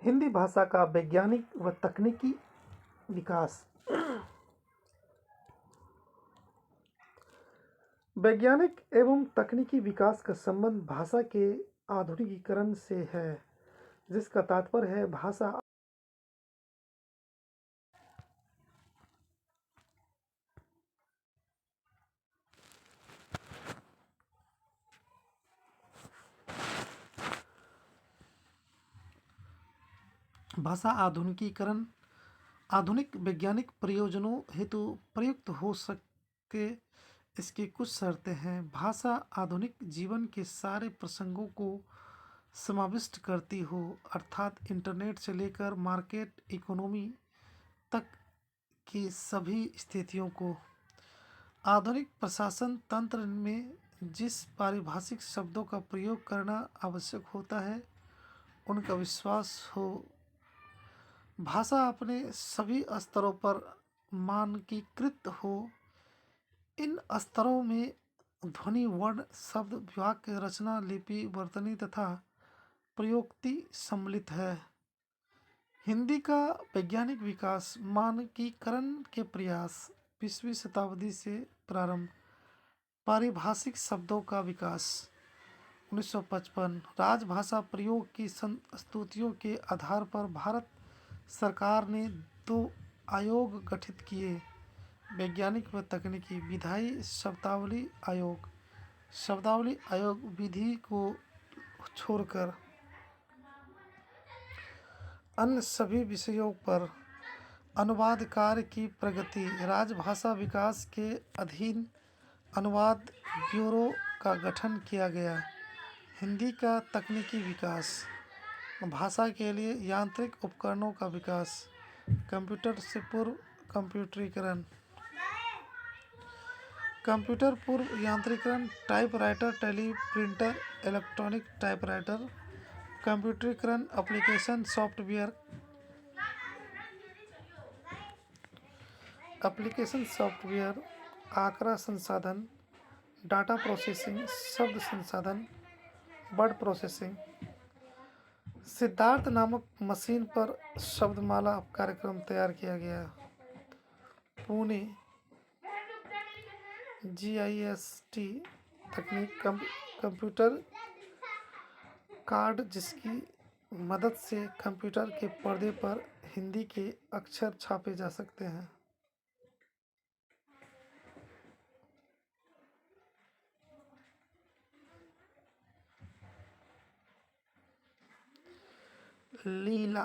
हिंदी भाषा का वैज्ञानिक व तकनीकी विकास। वैज्ञानिक एवं तकनीकी विकास का संबंध भाषा के आधुनिकीकरण से है, जिसका तात्पर्य है भाषा आधुनिकीकरण आधुनिक वैज्ञानिक प्रयोजनों हेतु प्रयुक्त हो सके। इसकी कुछ शर्तें हैं। भाषा आधुनिक जीवन के सारे प्रसंगों को समाविष्ट करती हो, अर्थात इंटरनेट से लेकर मार्केट इकोनॉमी तक की सभी स्थितियों को। आधुनिक प्रशासन तंत्र में जिस पारिभाषिक शब्दों का प्रयोग करना आवश्यक होता है, उनका विश्वास हो। भाषा अपने सभी स्तरों पर मानकीकृत हो। इन स्तरों में ध्वनि, वर्ण, शब्द, वाक्य रचना, लिपि, वर्तनी तथा प्रयोक्ति सम्मिलित है। हिंदी का वैज्ञानिक विकास, मानकीकरण के प्रयास। 20वीं शताब्दी से प्रारंभ। पारिभाषिक शब्दों का विकास। 1955 राजभाषा प्रयोग की स्तुतियों के आधार पर भारत सरकार ने 2 आयोग गठित किए। वैज्ञानिक व तकनीकी विधायी शब्दावली आयोग। शब्दावली आयोग विधि को छोड़कर अन्य सभी विषयों पर अनुवाद कार्य की प्रगति। राजभाषा विकास के अधीन अनुवाद ब्यूरो का गठन किया गया। हिंदी का तकनीकी विकास। भाषा के लिए यांत्रिक उपकरणों का विकास। कंप्यूटर से पूर्व कंप्यूटरीकरण। कंप्यूटर पूर्व यांत्रिकरण। Typewriter, teleprinter, electronic typewriter. कंप्यूटरीकरण, एप्लीकेशन सॉफ्टवेयर, आंकड़ा संसाधन, डाटा प्रोसेसिंग, शब्द संसाधन, वर्ड प्रोसेसिंग। सिद्धार्थ नामक मशीन पर शब्दमाला कार्यक्रम तैयार किया गया। पुणे GIST तकनीक। कंप्यूटर कार्ड, जिसकी मदद से कंप्यूटर के पर्दे पर हिंदी के अक्षर छापे जा सकते हैं। लीला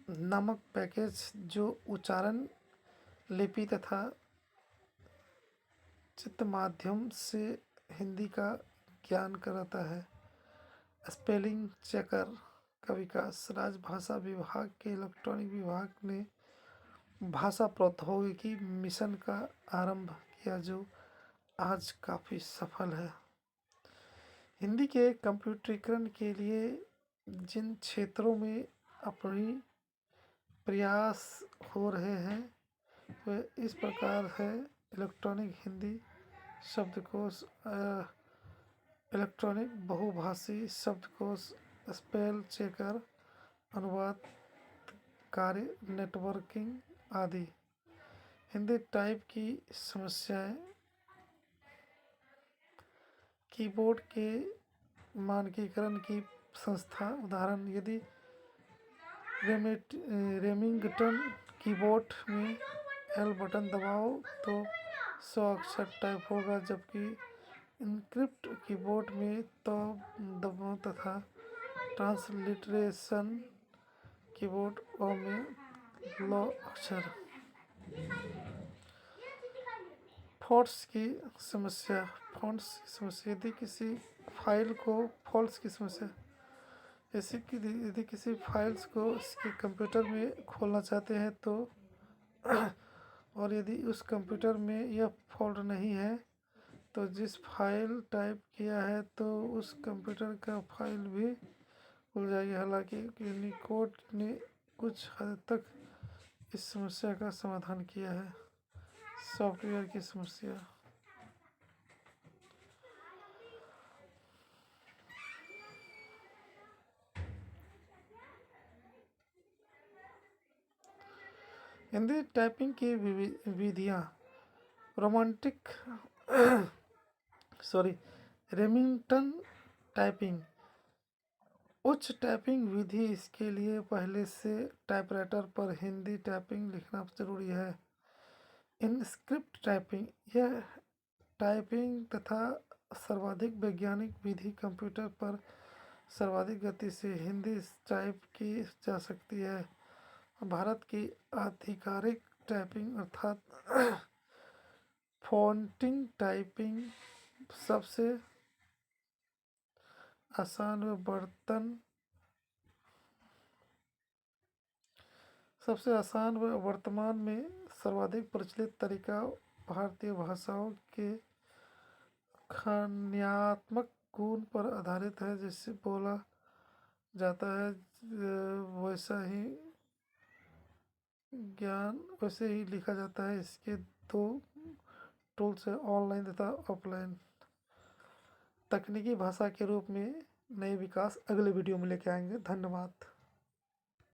नामक पैकेज, जो उच्चारण, लिपि तथा चित्र माध्यम से हिंदी का ज्ञान कराता है। स्पेलिंग चेकर का विकास। राजभाषा विभाग के इलेक्ट्रॉनिक विभाग ने भाषा प्रौद्योगिकी मिशन का आरंभ किया, जो आज काफ़ी सफल है। हिंदी के कंप्यूटरीकरण के लिए जिन क्षेत्रों में अपनी प्रयास हो रहे हैं वे इस प्रकार है। इलेक्ट्रॉनिक हिंदी शब्दकोश, इलेक्ट्रॉनिक बहुभाषी शब्दकोश, स्पेल चेकर, अनुवाद कार्य, नेटवर्किंग आदि। हिंदी टाइप की समस्याएं। कीबोर्ड के मानकीकरण की संस्था। उदाहरण, यदि रेमिंगटन कीबोर्ड में L बटन दबाओ तो 100 अक्षर टाइप होगा, जबकि इनक्रिप्ट कीबोर्ड में तो दबाओ तथा ट्रांसलिटरेशन कीबोर्ड O में 100 अक्षर। फ़ॉन्ट्स की समस्या। यदि किसी फाइल को यदि किसी फाइल्स को इसके कंप्यूटर में खोलना चाहते हैं तो और यदि उस कंप्यूटर में यह फ़ॉन्ट नहीं है तो जिस फाइल टाइप किया है तो उस कंप्यूटर का फाइल भी खुल जाएगी। हालांकि यूनिकोड ने कुछ हद तक इस समस्या का समाधान किया है। सॉफ्टवेयर की समस्या। हिंदी टाइपिंग की विधियाँ रोमांटिक सॉरी रेमिंगटन टाइपिंग उच्च टाइपिंग विधि। इसके लिए पहले से टाइपराइटर पर हिंदी टाइपिंग लिखना जरूरी है। इनस्क्रिप्ट टाइपिंग यह टाइपिंग तथा सर्वाधिक वैज्ञानिक विधि कंप्यूटर पर सर्वाधिक गति से हिंदी टाइप की जा सकती है। भारत की आधिकारिक टाइपिंग अर्थात फ़ॉन्टिंग टाइपिंग सबसे आसान व वर्तमान में सर्वाधिक प्रचलित तरीका भारतीय भाषाओं के ध्वन्यात्मक गुण पर आधारित है। जिससे बोला जाता है वैसे ही लिखा जाता है। इसके दो टूल्स है, ऑनलाइन तथा ऑफलाइन। तकनीकी भाषा के रूप में नए विकास अगले वीडियो में लेके आएंगे। धन्यवाद।